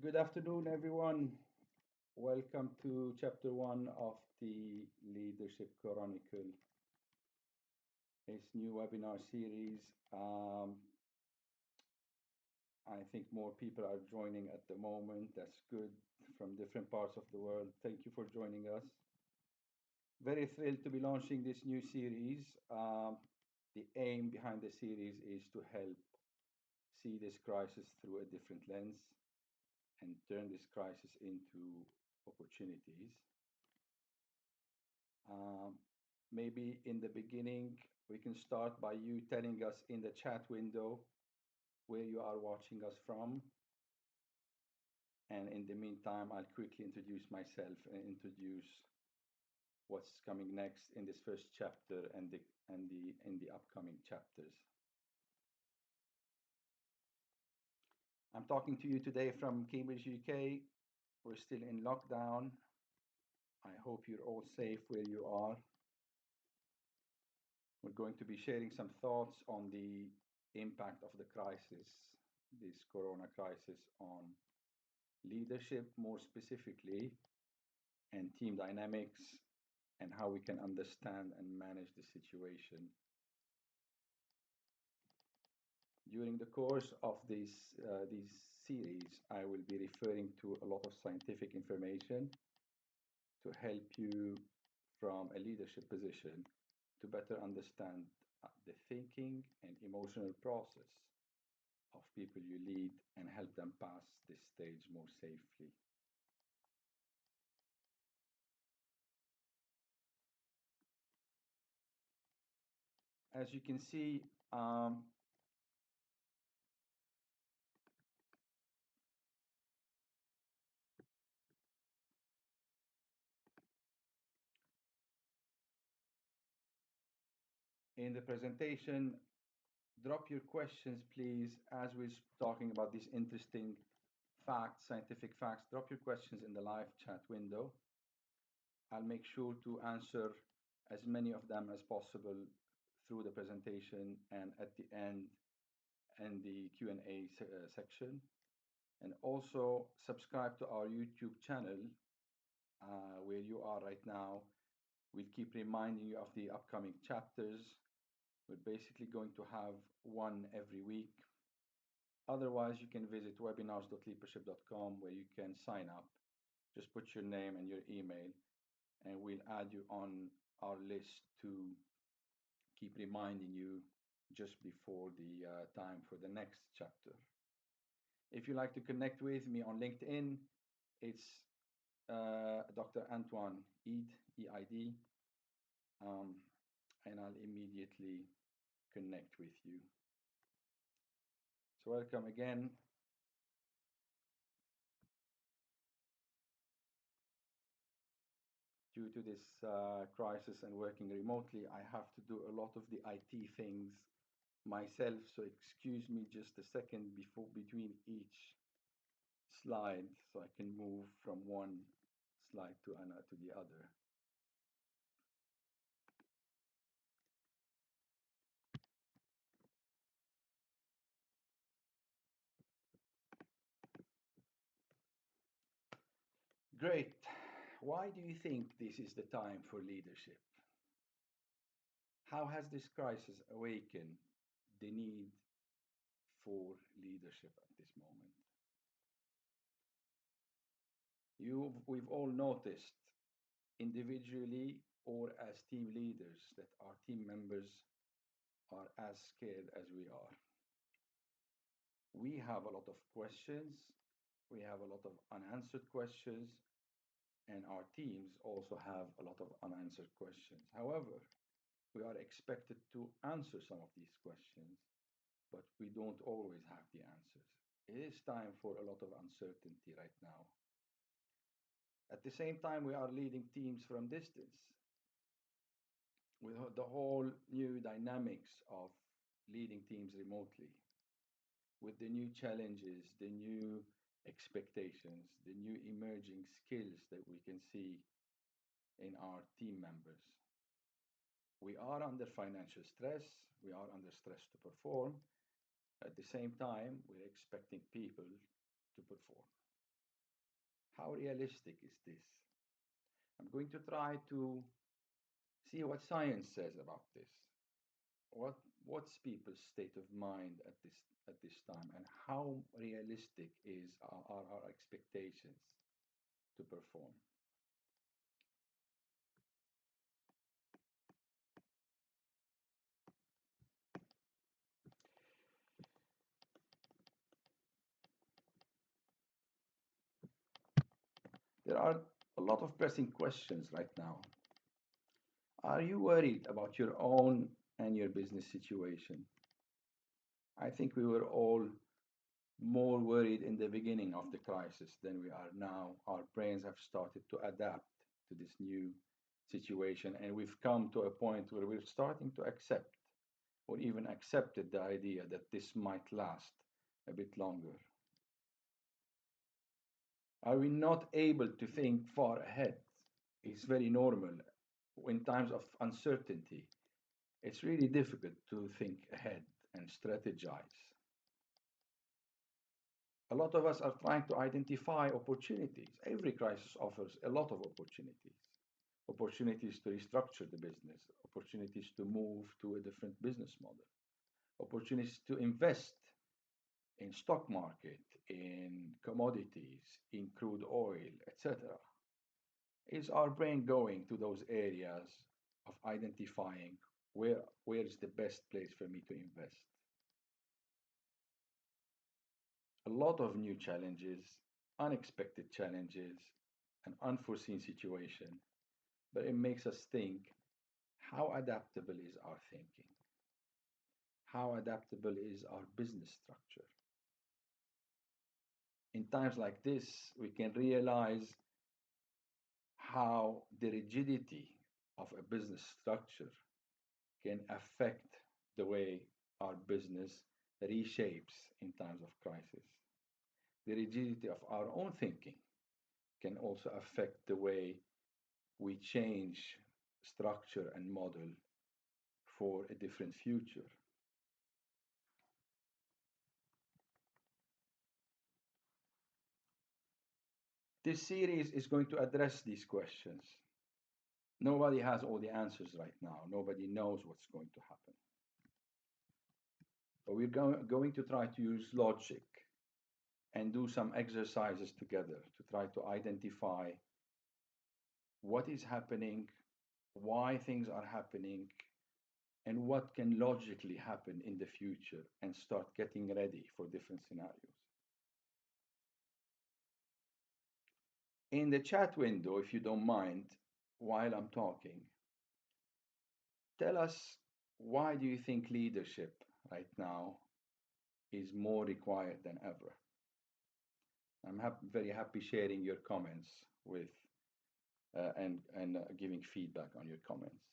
Good afternoon, everyone. Welcome to chapter one of the Leadership Coronicle, its new webinar series. I think more people are joining at the moment. That's good from different parts of the world. Thank you for joining us. Very thrilled to be launching this new series. The aim behind the series is to help see this crisis through a different lens and turn this crisis into opportunities. Um, Maybe in the beginning, we can start by you telling us in the chat window where you are watching us from. And in the meantime, I'll quickly introduce myself and introduce what's coming next in this first chapter and in the upcoming chapters. I'm talking to you today from Cambridge, UK. We're still in lockdown. I hope you're all safe where you are. We're going to be sharing some thoughts on the impact of the crisis, this corona crisis, on leadership more specifically, and team dynamics, and how we can understand and manage the situation. During the course of this series, I will be referring to a lot of scientific information to help you from a leadership position to better understand the thinking and emotional process of people you lead and help them pass this stage more safely. As you can see, in the presentation, drop your questions, please, as we're talking about these interesting facts, scientific facts. Drop your questions in the live chat window. I'll make sure to answer as many of them as possible through the presentation and at the end and the Q&A section. And also subscribe to our YouTube channel where you are right now. We'll keep reminding you of the upcoming chapters. We're basically going to have one every week. Otherwise, you can visit webinars.leadership.com where you can sign up. Just put your name and your email, and we'll add you on our list to keep reminding you just before the time for the next chapter. If you like to connect with me on LinkedIn, it's Dr. Antoine Eid, E-I-D, and I'll immediately connect with you. So welcome again. Due to this crisis and working remotely, I have to do a lot of the IT things myself. So excuse me just a second between each slide so I can move from one slide to the other. Great. Why do you think this is the time for leadership? How has this crisis awakened the need for leadership at this moment? We've all noticed individually or as team leaders that our team members are as scared as we are. We have a lot of questions, we have a lot of unanswered questions, and our teams also have a lot of unanswered questions. However, we are expected to answer some of these questions, but we don't always have the answers. It is time for a lot of uncertainty right now. At the same time, we are leading teams from distance with the whole new dynamics of leading teams remotely, with the new challenges, the new expectations, the new emerging skills that we can see in our team members. We are under financial stress, we are under stress to perform. At the same time, we're expecting people to perform. How realistic is this? I'm going to try to see what science says about this. What what's people's state of mind at this time, and how realistic are our expectations to perform? There are a lot of pressing questions right now. Are you worried about your own and your business situation? I think we were all more worried in the beginning of the crisis than we are now. Our brains have started to adapt to this new situation, and we've come to a point where we're starting to accept or even accepted the idea that this might last a bit longer. Are we not able to think far ahead? It's very normal. In times of uncertainty, it's really difficult to think ahead and strategize. A lot of us are trying to identify opportunities. Every crisis offers a lot of opportunities. Opportunities to restructure the business, opportunities to move to a different business model, opportunities to invest in stock market, in commodities, in crude oil, etc. Is our brain going to those areas of identifying where is the best place for me to invest? A lot of new challenges, unexpected challenges, an unforeseen situation, but it makes us think, how adaptable is our thinking? How adaptable is our business structure? In times like this, we can realize how the rigidity of a business structure can affect the way our business reshapes in times of crisis. The rigidity of our own thinking can also affect the way we change structure and model for a different future. This series is going to address these questions. Nobody has all the answers right now. Nobody knows what's going to happen. But we're going to try to use logic and do some exercises together to try to identify what is happening, why things are happening, and what can logically happen in the future, and start getting ready for different scenarios. In the chat window, if you don't mind, while I'm talking, tell us, why do you think leadership right now is more required than ever? I'm very happy sharing your comments with and giving feedback on your comments.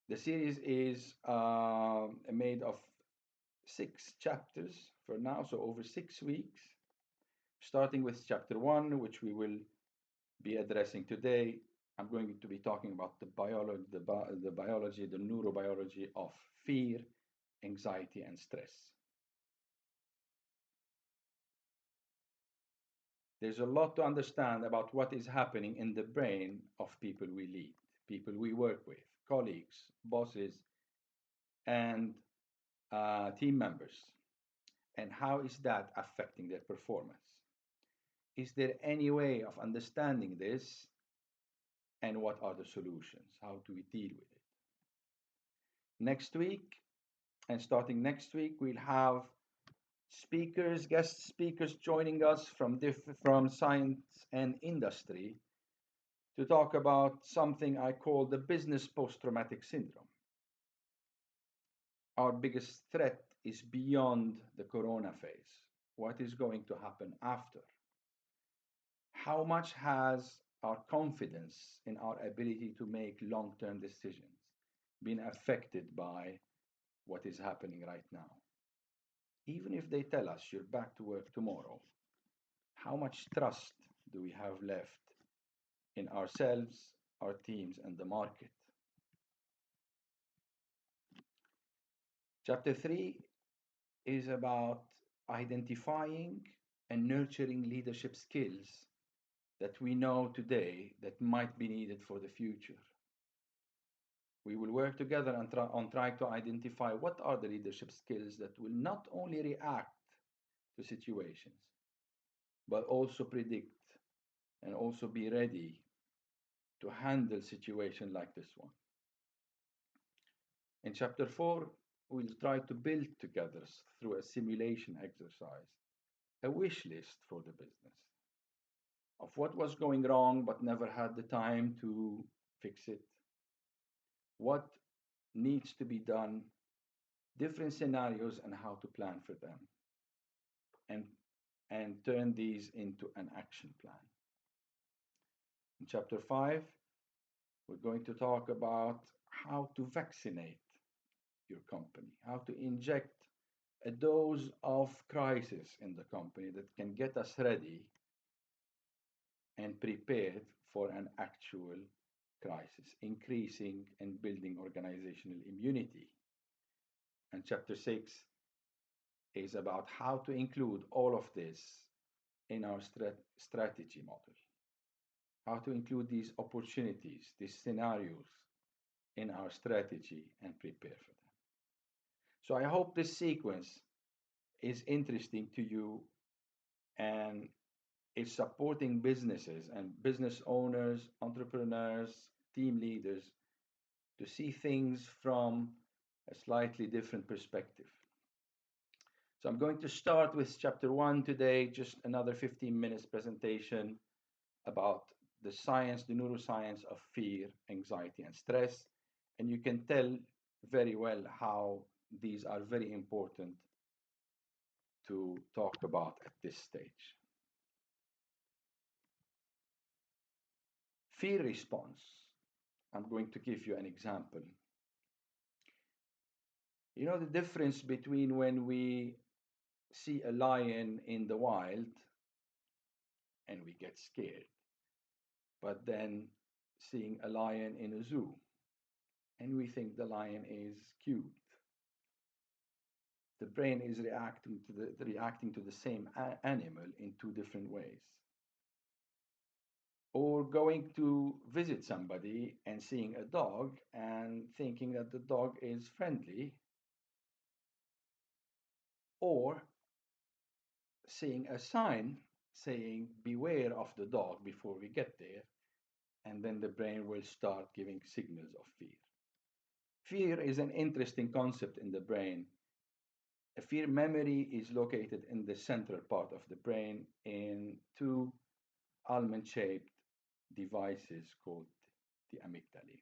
The series is made of 6 chapters for now, so over 6 weeks, starting with chapter 1, which we will be addressing today. I'm going to be talking about the biology, the neurobiology of fear, anxiety, and stress. There's a lot to understand about what is happening in the brain of people we lead, people we work with, colleagues, bosses, and team members. And how is that affecting their performance? Is there any way of understanding this? And what are the solutions? How do we deal with it? Next week, and starting next week, we'll have speakers, guest speakers joining us from science and industry to talk about something I call the business post-traumatic syndrome. Our biggest threat is beyond the corona phase. What is going to happen after? How much has our confidence in our ability to make long-term decisions been affected by what is happening right now? Even if they tell us you're back to work tomorrow, how much trust do we have left in ourselves, our teams, and the market? Chapter 3 is about identifying and nurturing leadership skills that we know today that might be needed for the future. We will work together on trying to identify what are the leadership skills that will not only react to situations, but also predict and also be ready to handle situations like this one. In chapter 4, we'll try to build together through a simulation exercise a wish list for the business of what was going wrong but never had the time to fix it, what needs to be done, different scenarios, and how to plan for them, and, and turn these into an action plan. In chapter 5, we're going to talk about how to vaccinate your company, how to inject a dose of crisis in the company that can get us ready and prepared for an actual crisis, increasing and building organizational immunity. And chapter 6 is about how to include all of this in our strategy model, how to include these opportunities, these scenarios in our strategy and prepare for them. So I hope this sequence is interesting to you and is supporting businesses and business owners, entrepreneurs, team leaders to see things from a slightly different perspective. So I'm going to start with chapter 1 today, just another 15 minutes presentation about the science, the neuroscience of fear, anxiety, and stress. And you can tell very well how these are very important to talk about at this stage. Fear response. I'm going to give you an example. You know the difference between when we see a lion in the wild and we get scared, but then seeing a lion in a zoo and we think the lion is cute. The brain is reacting to the same animal in two different ways. Or going to visit somebody and seeing a dog and thinking that the dog is friendly, or seeing a sign saying beware of the dog before we get there, and then the brain will start giving signals of fear. Fear is an interesting concept in the brain. A fear memory is located in the central part of the brain in two almond-shaped devices called the amygdala.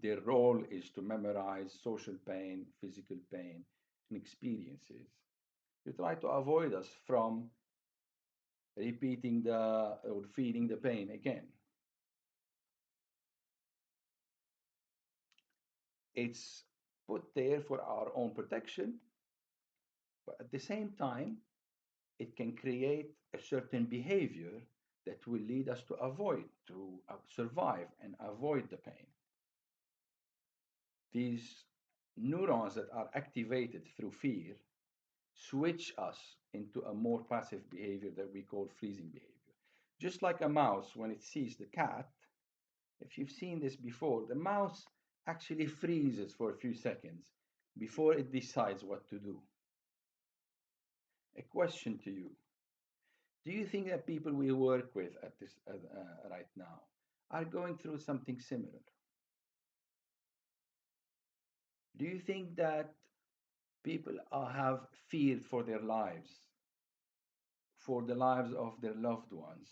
Their role is to memorize social pain, physical pain, and experiences. They try to avoid us from repeating or feeling the pain again. It's put there for our own protection, but at the same time, it can create a certain behavior that will lead us to avoid, to survive and avoid the pain. These neurons that are activated through fear switch us into a more passive behavior that we call freezing behavior. Just like a mouse, when it sees the cat, if you've seen this before, the mouse actually freezes for a few seconds before it decides what to do. A question to you. Do you think that people we work with at this right now are going through something similar? Do you think that people have fear for their lives, for the lives of their loved ones,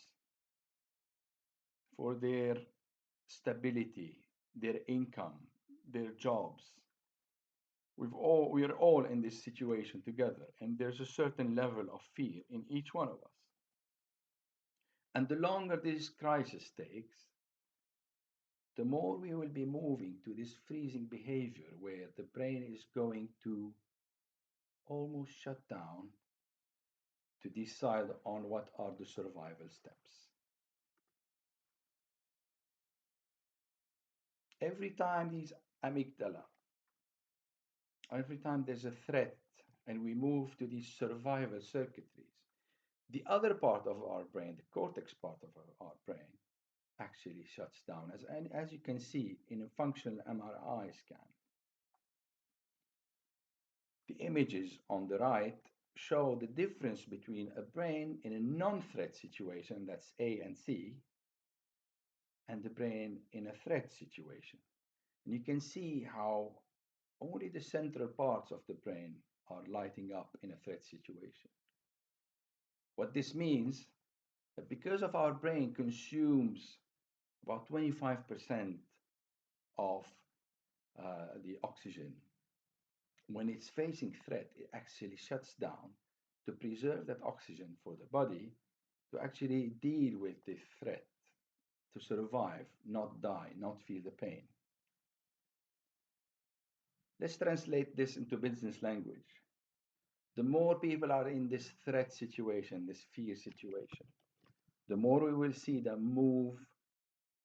for their stability, their income, their jobs? We are all in this situation together, and there's a certain level of fear in each one of us. And the longer this crisis takes, the more we will be moving to this freezing behavior where the brain is going to almost shut down to decide on what are the survival steps. Every time these amygdala, every time there's a threat and we move to these survival circuitries, The other part of our brain, the cortex part of our brain, actually shuts down, as you can see in a functional MRI scan. The images on the right show the difference between a brain in a non-threat situation, that's A and C, and the brain in a threat situation. And you can see how only the central parts of the brain are lighting up in a threat situation. What this means that because of our brain consumes about 25% of the oxygen, when it's facing threat, it actually shuts down to preserve that oxygen for the body to actually deal with this threat, to survive, not die, not feel the pain. Let's translate this into business language. The more people are in this threat situation, this fear situation, the more we will see them move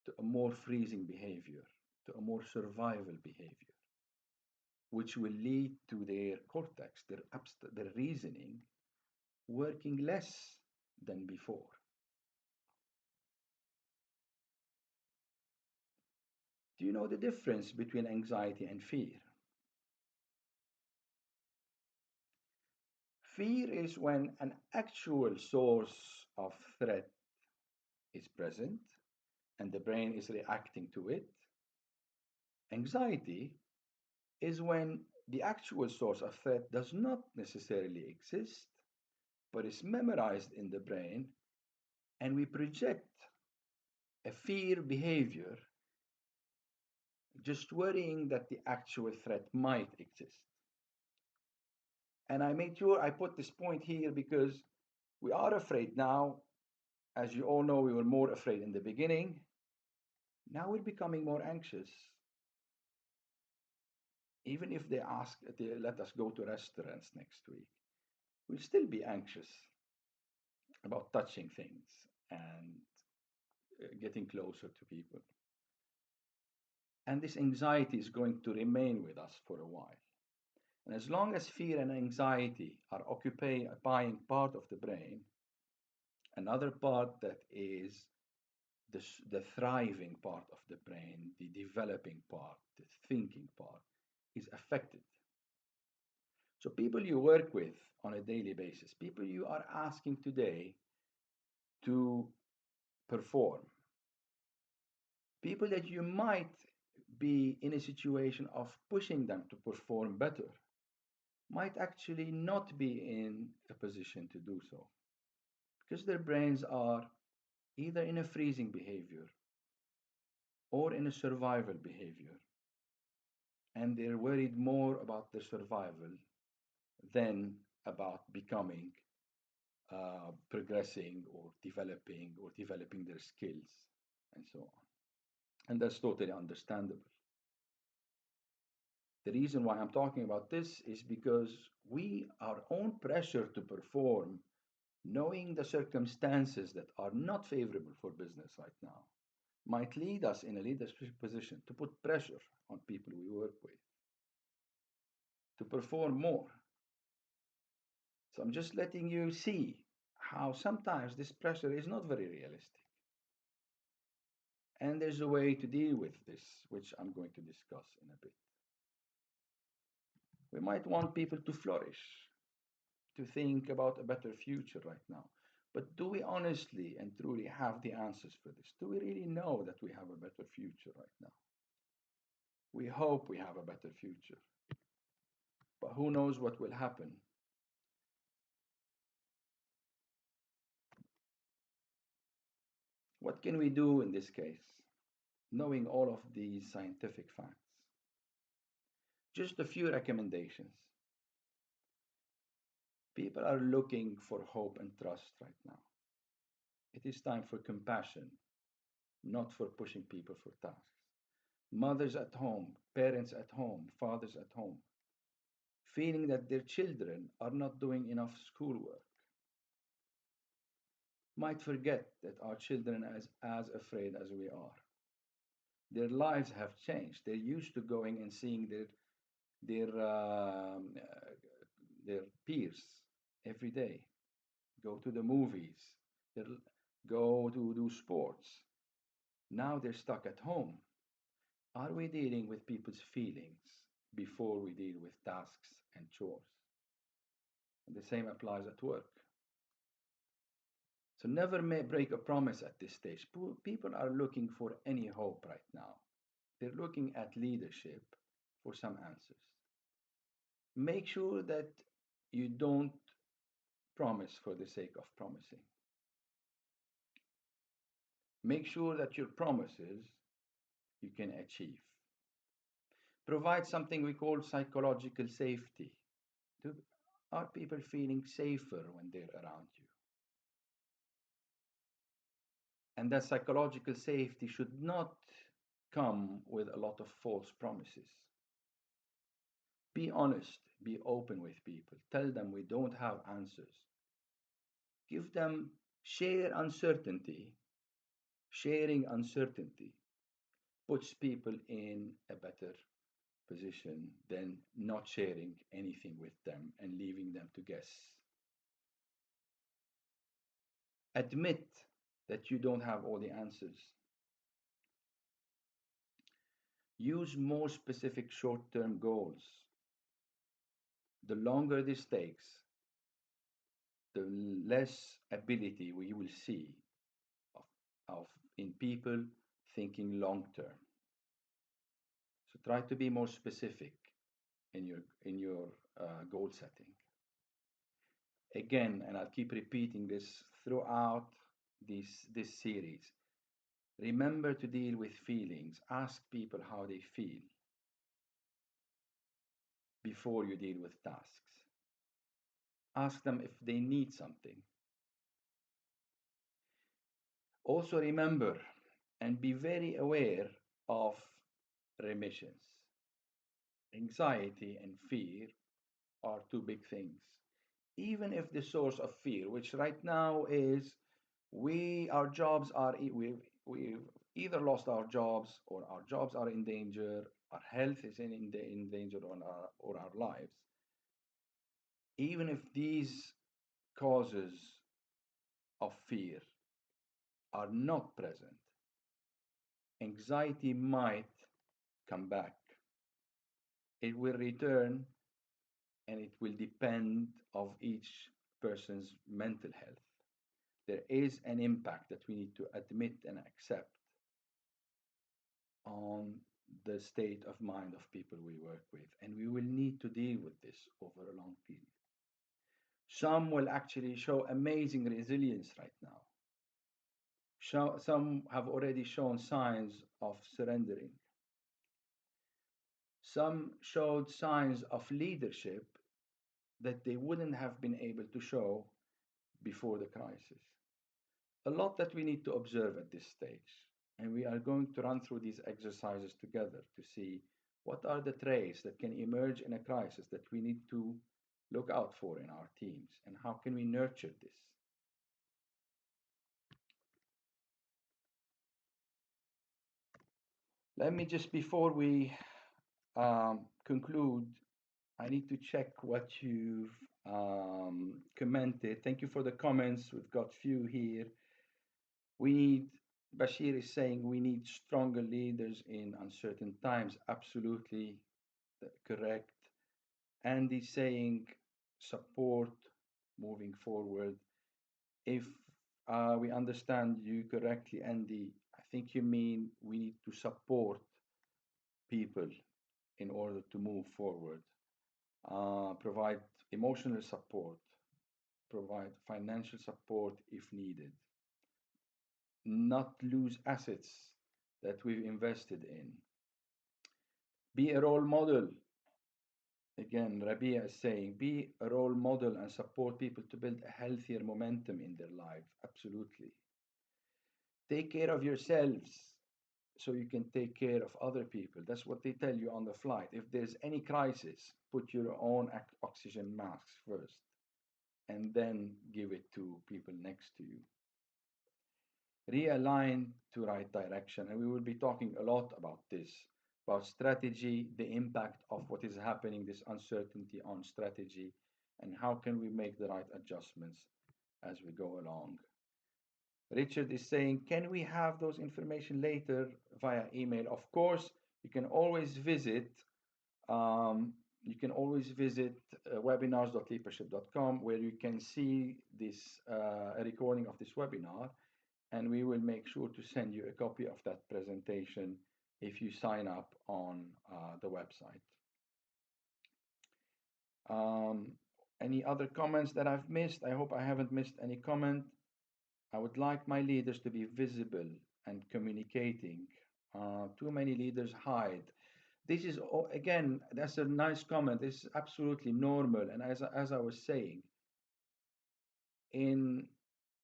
to a more freezing behavior, to a more survival behavior, which will lead to their cortex, their reasoning, working less than before. Do you know the difference between anxiety and fear? Fear is when an actual source of threat is present and the brain is reacting to it. Anxiety is when the actual source of threat does not necessarily exist, but is memorized in the brain, and we project a fear behavior just worrying that the actual threat might exist. And I made sure I put this point here because we are afraid now. As you all know, we were more afraid in the beginning. Now we're becoming more anxious. Even if they let us go to restaurants next week, we'll still be anxious about touching things and getting closer to people. And this anxiety is going to remain with us for a while. And as long as fear and anxiety are occupying part of the brain, another part that is the thriving part of the brain, the developing part, the thinking part, is affected. So people you work with on a daily basis, people you are asking today to perform, people that you might be in a situation of pushing them to perform better, might actually not be in a position to do so because their brains are either in a freezing behavior or in a survival behavior, and they're worried more about their survival than about becoming, progressing, or developing their skills, and so on. And that's totally understandable. The reason why I'm talking about this is because our own pressure to perform, knowing the circumstances that are not favorable for business right now, might lead us in a leadership position to put pressure on people we work with to perform more. So I'm just letting you see how sometimes this pressure is not very realistic. And there's a way to deal with this, which I'm going to discuss in a bit. We might want people to flourish, to think about a better future right now. But do we honestly and truly have the answers for this? Do we really know that we have a better future right now? We hope we have a better future. But who knows what will happen? What can we do in this case, knowing all of these scientific facts? Just a few recommendations. People are looking for hope and trust right now. It is time for compassion, not for pushing people for tasks. Mothers at home, parents at home, fathers at home, feeling that their children are not doing enough schoolwork, might forget that our children are as afraid as we are. Their lives have changed. They're used to going and seeing their, their peers every day. go to the movies, go to do sports. Now they're stuck at home. Are we dealing with people's feelings before we deal with tasks and chores? And the same applies at work. So never break a promise at this stage. People are looking for any hope right now. They're looking at leadership for some answers. Make sure that you don't promise for the sake of promising. Make sure that your promises you can achieve. Provide something we call psychological safety. Are people feeling safer when they're around you? And that psychological safety should not come with a lot of false promises. Be honest, be open with people. Tell them we don't have answers. Give them, share uncertainty. Sharing uncertainty puts people in a better position than not sharing anything with them and leaving them to guess. Admit that you don't have all the answers. Use more specific short-term goals. The longer this takes, the less ability we will see of, of in people thinking long term. So try to be more specific in your goal setting. Again, and I'll keep repeating this throughout this series. Remember to deal with feelings. Ask people how they feel before you deal with tasks. Ask them if they need something. Also remember and be very aware of remissions. Anxiety and fear are two big things. Even if the source of fear, which right now is our jobs are, we've either lost our jobs or our jobs are in danger, our health is in danger or our lives. Even if these causes of fear are not present, anxiety might come back. It will return and it will depend of each person's mental health. There is an impact that we need to admit and accept on the state of mind of people we work with, and we will need to deal with this over a long period. Some will actually show amazing resilience right now. Some have already shown signs of surrendering. Some showed signs of leadership that they wouldn't have been able to show before the crisis. A lot that we need to observe at this stage. And we are going to run through these exercises together to see what are the traits that can emerge in a crisis that we need to look out for in our teams, and how can we nurture this. Let me just, before we conclude, I need to check what you've commented. Thank you for the comments. We've got few here. Bashir is saying we need stronger leaders in uncertain times. Absolutely correct. Andy saying support moving forward. If we understand you correctly, Andy, I think you mean we need to support people in order to move forward. Provide emotional support, provide financial support if needed, not lose assets that we've invested in. Be a role model. Again, Rabia is saying, be a role model and support people to build a healthier momentum in their life. Absolutely. Take care of yourselves so you can take care of other people. That's what they tell you on the flight. If there's any crisis, put your own oxygen masks first and then give it to people next to you. Realign to right direction. And we will be talking a lot about this, about strategy, the impact of what is happening, this uncertainty on strategy, and how can we make the right adjustments as we go along. Richard is saying, can we have those information later via email? Of course, you can always visit um, webinars.leadership.com, where you can see this a recording of this webinar, and we will make sure to send you a copy of that presentation if you sign up on the website. Any other comments that I've missed? I hope I haven't missed any comment. I would like my leaders to be visible and communicating. Too many leaders hide. This is, again, that's a nice comment. This is absolutely normal. And as I was saying,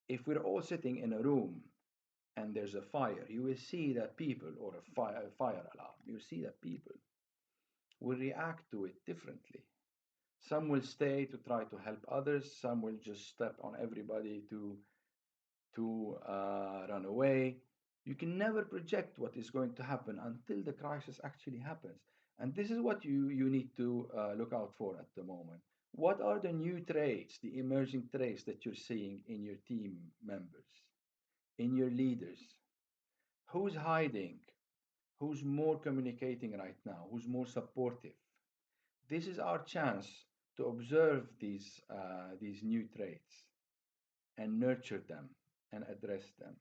if we're all sitting in a room and there's a fire, you will see that people, or a fire alarm, you see that people will react to it differently. Some will stay to try to help others. Some will just step on everybody to run away. You can never project what is going to happen until the crisis actually happens. And this is what you need to look out for at the moment. What are the new traits, the emerging traits that you're seeing in your team members, in your leaders? Who's hiding? Who's more communicating right now? Who's more supportive? This is our chance to observe these new traits and nurture them and address them.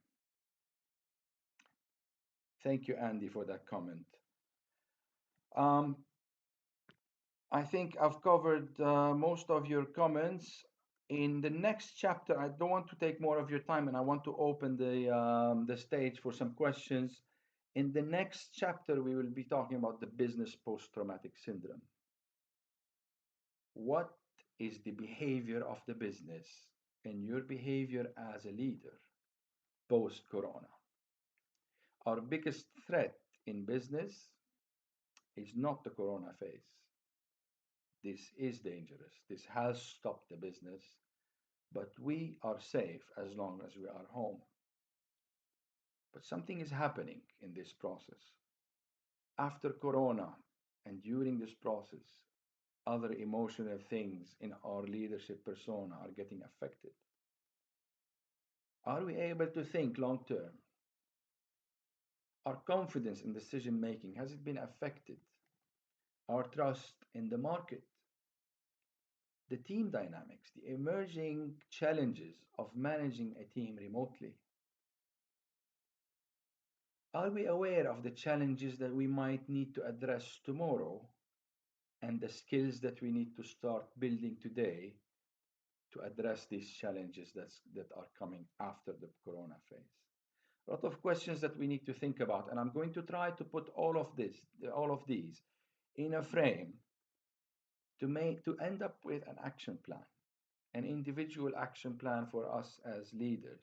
Thank you, Andy, for that comment. I think I've covered most of your comments. In the next chapter, I don't want to take more of your time, and I want to open the stage for some questions. In the next chapter, we will be talking about the business post-traumatic syndrome. What is the behavior of the business and your behavior as a leader post-corona? Our biggest threat in business is not the corona phase. This is dangerous. This has stopped the business, but we are safe as long as we are home. But something is happening in this process. After corona and during this process, other emotional things in our leadership persona are getting affected. Are we able to think long term? Our confidence in decision making, has it been affected? Our trust in the market? The team dynamics, the emerging challenges of managing a team remotely. Are we aware of the challenges that we might need to address tomorrow and the skills that we need to start building today to address these challenges that are coming after the corona phase? A lot of questions that we need to think about, and I'm going to try to put all of these in a frame to end up with an action plan, an individual action plan for us as leaders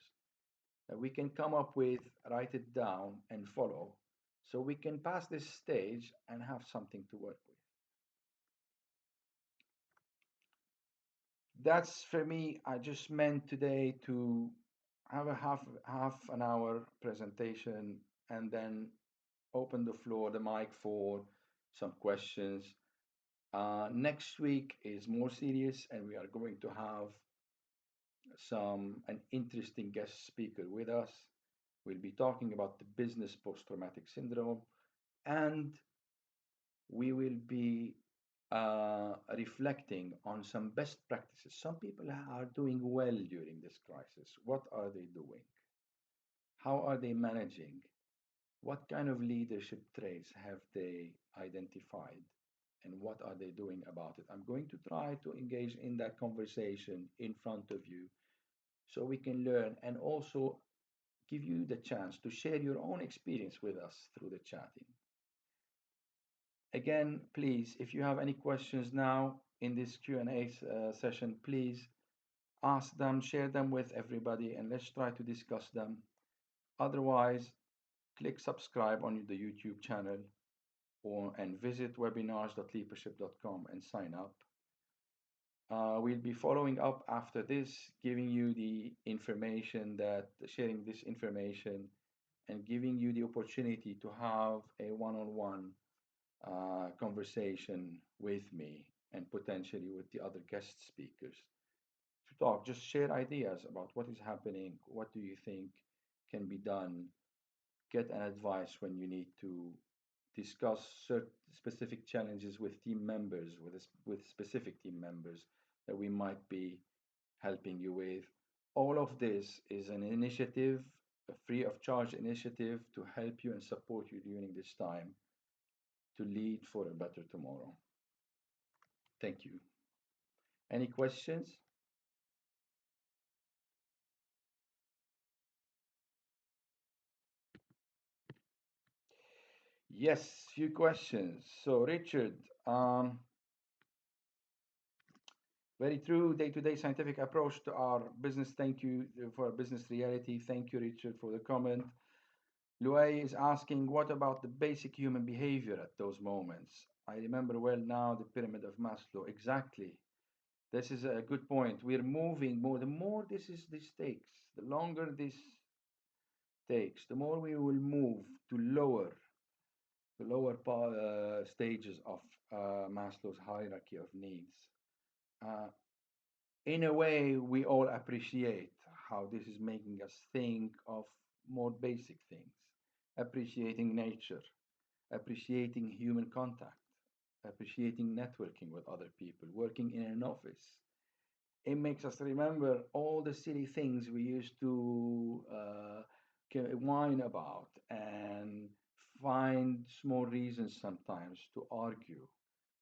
that we can come up with, write it down, and follow, so we can pass this stage and have something to work with. That's for me. I just meant today to have a half an hour presentation and then open the floor, the mic for some questions. Next week is more serious, and we are going to have an interesting guest speaker with us. We'll be talking about the business post-traumatic syndrome, and we will be reflecting on some best practices. Some people are doing well during this crisis. What are they doing? How are they managing? What kind of leadership traits have they identified? And what are they doing about it? I'm going to try to engage in that conversation in front of you so we can learn and also give you the chance to share your own experience with us through the chatting. Again, please, if you have any questions now in this Q&A session, please ask them, share them with everybody, and let's try to discuss them. Otherwise, click subscribe on the YouTube channel and visit webinars.leadership.com and sign up. We'll be following up after this, giving you the information sharing this information and giving you the opportunity to have a one-on-one conversation with me and potentially with the other guest speakers to talk, just share ideas about what is happening, what do you think can be done, get an advice when you need to discuss certain specific challenges with team members, with specific team members that we might be helping you with. All of this is an initiative, a free of charge initiative to help you and support you during this time to lead for a better tomorrow. Thank you. Any questions? Yes, few questions. So, Richard, very true day-to-day scientific approach to our business. Thank you for business reality. Thank you, Richard, for the comment. Luay is asking, what about the basic human behavior at those moments? I remember well now the pyramid of Maslow. Exactly. This is a good point. We're moving more. The more this takes, the longer this takes, the more we will move to the lower stages of Maslow's hierarchy of needs. Uh, in a way, we all appreciate how this is making us think of more basic things, appreciating nature, appreciating human contact, appreciating networking with other people, working in an office. It makes us remember all the silly things we used to whine about and find small reasons sometimes to argue.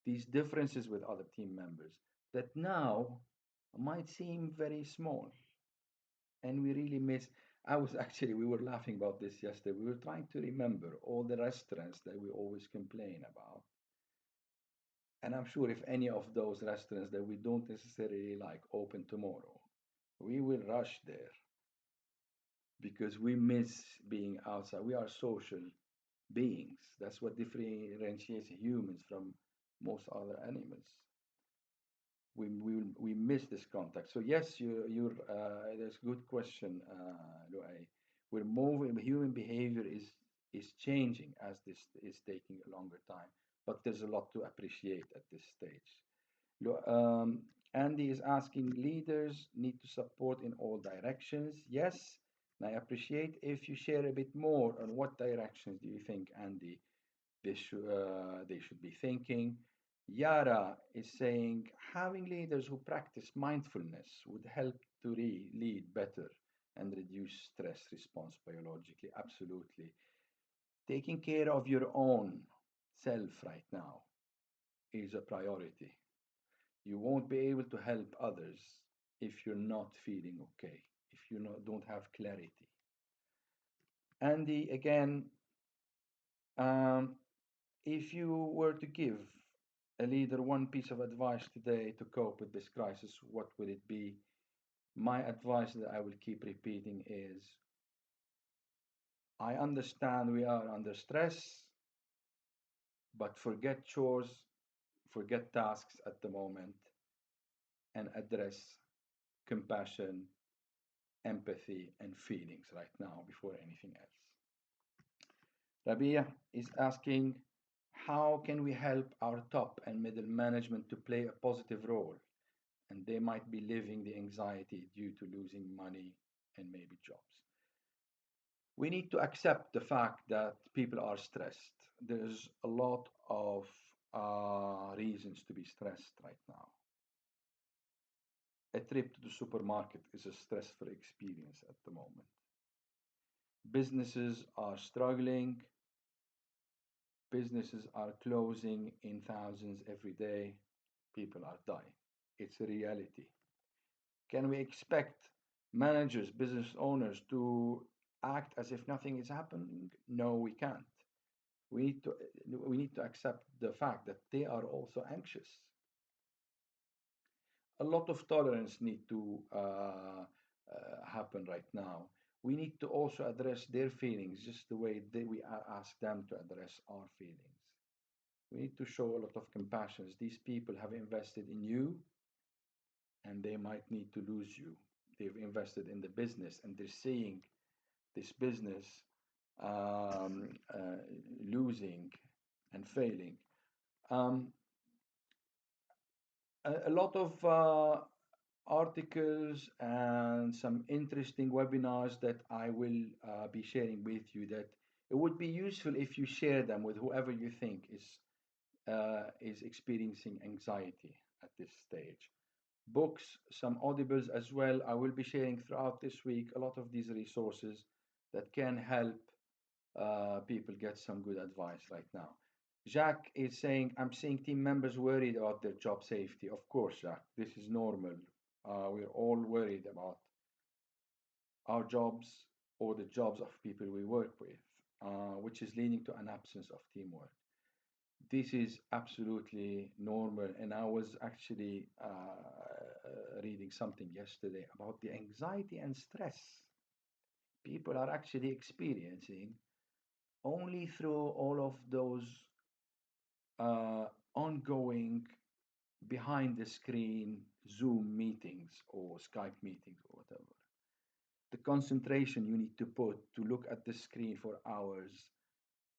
These differences with other team members that now might seem very small, and we really miss. I was actually, we were laughing about this yesterday. We were trying to remember all the restaurants that we always complain about. And I'm sure if any of those restaurants that we don't necessarily like open tomorrow, we will rush there because we miss being outside. We are social beings. That's what differentiates humans from most other animals. We miss this contact. So yes, that's a good question, Luay. We're moving. Human behavior is changing as this is taking a longer time, but there's a lot to appreciate at this stage. Andy is asking, leaders need to support in all directions. Yes, and I appreciate if you share a bit more on what directions do you think, Andy, they should be thinking. Yara is saying, having leaders who practice mindfulness would help to lead better and reduce stress response biologically. Absolutely. Taking care of your own self right now is a priority. You won't be able to help others if you're not feeling okay, if you don't have clarity. Andy, again, um, if you were to give a leader one piece of advice today to cope with this crisis, what would it be? My advice that I will keep repeating is I understand we are under stress, but forget chores, forget tasks at the moment, and address compassion, empathy, and feelings right now before anything else. Rabia is asking, how can we help our top and middle management to play a positive role? And they might be living the anxiety due to losing money and maybe jobs. We need to accept the fact that people are stressed. There's a lot of reasons to be stressed right now. A trip to the supermarket is a stressful experience at the moment. Businesses are struggling. Businesses are closing in thousands every day. People are dying. It's a reality. Can we expect managers, business owners to act as if nothing is happening? No, we can't. We need to we need to accept the fact that they are also anxious. A lot of tolerance need to happen right now. We need to also address their feelings just the way we ask them to address our feelings. We need to show a lot of compassion. These people have invested in you and they might need to lose you. They've invested in the business and they're seeing this business losing and failing. Um, a lot of articles and some interesting webinars that I will be sharing with you that it would be useful if you share them with whoever you think is experiencing anxiety at this stage. Books, some audibles as well. I will be sharing throughout this week a lot of these resources that can help people get some good advice right now. Jacques is saying, I'm seeing team members worried about their job safety. Of course, Jacques, this is normal. We're all worried about our jobs or the jobs of people we work with, which is leading to an absence of teamwork. This is absolutely normal. And I was actually reading something yesterday about the anxiety and stress people are actually experiencing only through all of those uh, ongoing behind the screen Zoom meetings or Skype meetings or whatever. The concentration you need to put to look at the screen for hours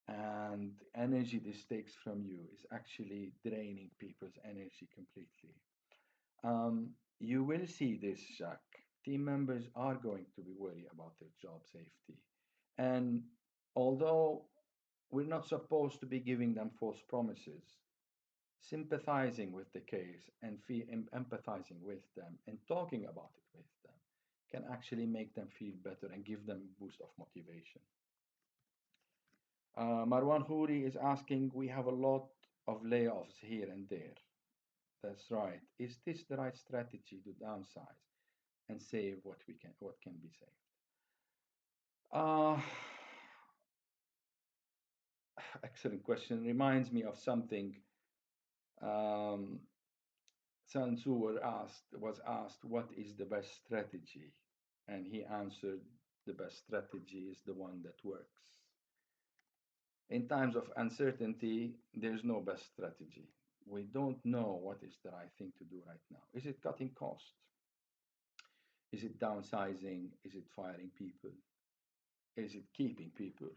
and energy this takes from you is actually draining people's energy completely. You will see this, Jacques. Team members are going to be worried about their job safety. And although we're not supposed to be giving them false promises, sympathizing with the case and empathizing with them and talking about it with them can actually make them feel better and give them a boost of motivation. Marwan Khouri is asking, we have a lot of layoffs here and there. That's right. Is this the right strategy to downsize and save what can be saved? Uh, Excellent question. Reminds me of something. Um, Sun Tzu was asked, what is the best strategy? And he answered, the best strategy is the one that works. In times of uncertainty, there's no best strategy. We don't know what is the right thing to do right now. Is it cutting costs? Is it downsizing? Is it firing people? Is it keeping people?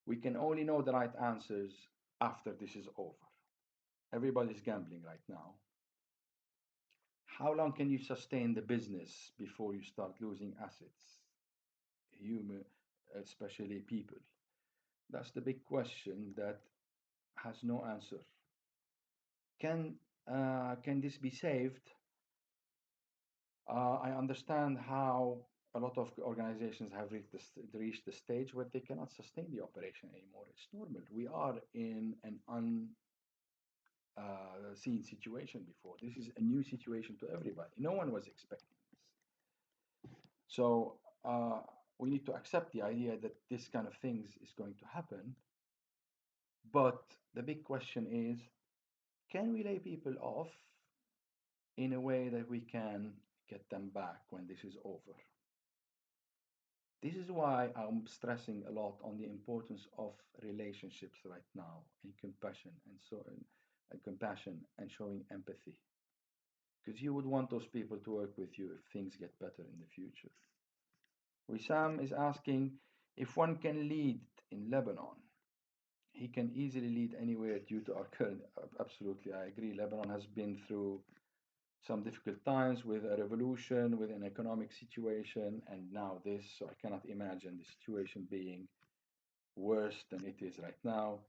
We can only know the right answers after this is over. Everybody's gambling right now. How long can you sustain the business before you start losing assets? Human, especially people. That's the big question that has no answer. Can can this be saved? I understand how a lot of organizations have reached the stage where they cannot sustain the operation anymore. It's normal. We are in an unseen situation before. This is a new situation to everybody. No one was expecting this. So we need to accept the idea that this kind of things is going to happen. But the big question is, can we lay people off in a way that we can get them back when this is over? This is why I'm stressing a lot on the importance of relationships right now and compassion and showing empathy. Because you would want those people to work with you if things get better in the future. Wissam is asking if one can lead in Lebanon. He can easily lead anywhere due to our current. Absolutely, I agree. Lebanon has been through some difficult times with a revolution, with an economic situation, and now this. So I cannot imagine the situation being worse than it is right now.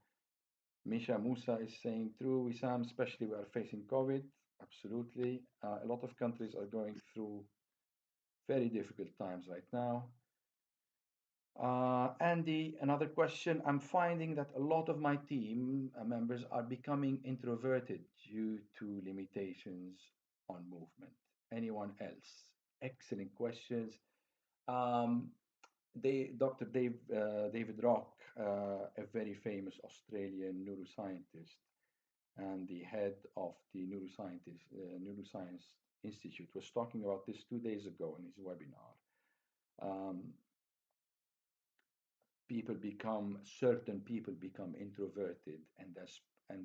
Misha Musa is saying true, Wissam, especially we are facing COVID. Absolutely. A lot of countries are going through very difficult times right now. Andy, another question. I'm finding that a lot of my team members are becoming introverted due to limitations on movement. Anyone else? Excellent questions. Um, David Rock, a very famous Australian neuroscientist and the head of the Neuroscience Institute, was talking about this 2 days ago in his webinar. Um, Certain people become introverted, and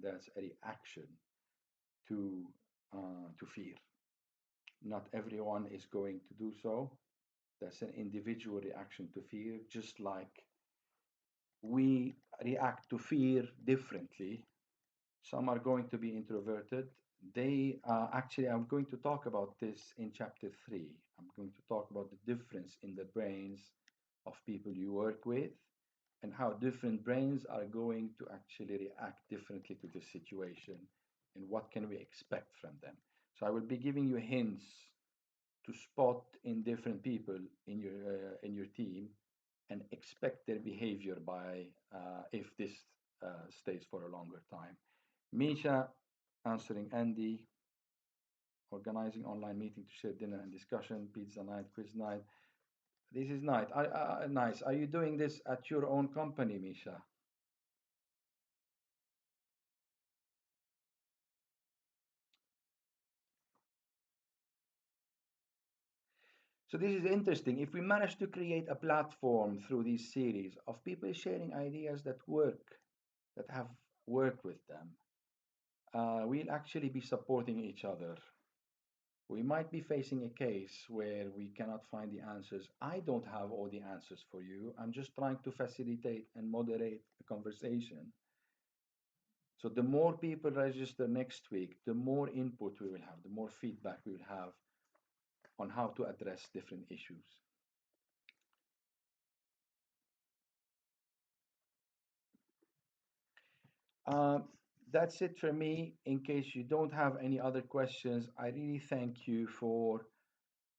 that's a reaction to fear. Not everyone is going to do so. That's an individual reaction to fear, just like we react to fear differently. Some are going to be introverted, They actually, I'm going to talk about this in chapter 3. I'm going to talk about the difference in the brains of people you work with and how different brains are going to actually react differently to this situation and what can we expect from them. So I will be giving you hints to spot in different people in your team and expect their behavior by if this stays for a longer time. Misha answering Andy, organizing online meeting to share dinner and discussion, pizza night, quiz night. This is nice. Nice. Are you doing this at your own company, Misha? So this is interesting. If we manage to create a platform through these series of people sharing ideas that work, that have worked with them, we'll actually be supporting each other. We might be facing a case where we cannot find the answers. I don't have all the answers for you. I'm just trying to facilitate and moderate the conversation. So the more people register next week, the more input we will have, the more feedback we will have on how to address different issues. Um, that's it for me. In case you don't have any other questions, I really thank you for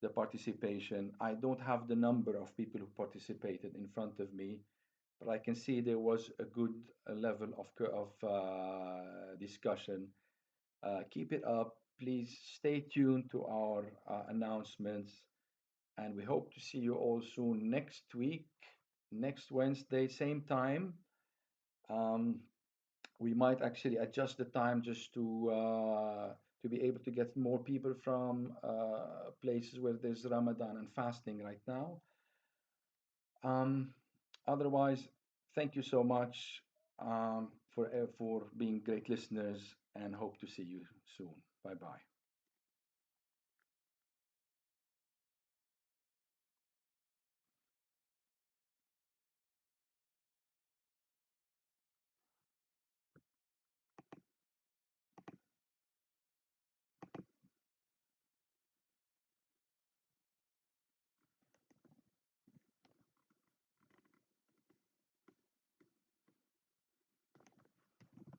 the participation. I don't have the number of people who participated in front of me, but I can see there was a good level of discussion. Keep it up. Please stay tuned to our announcements, and we hope to see you all soon next week, next Wednesday, same time. Um, we might actually adjust the time just to be able to get more people from places where there's Ramadan and fasting right now. Um, Otherwise, thank you so much for being great listeners, and hope to see you soon. Bye bye.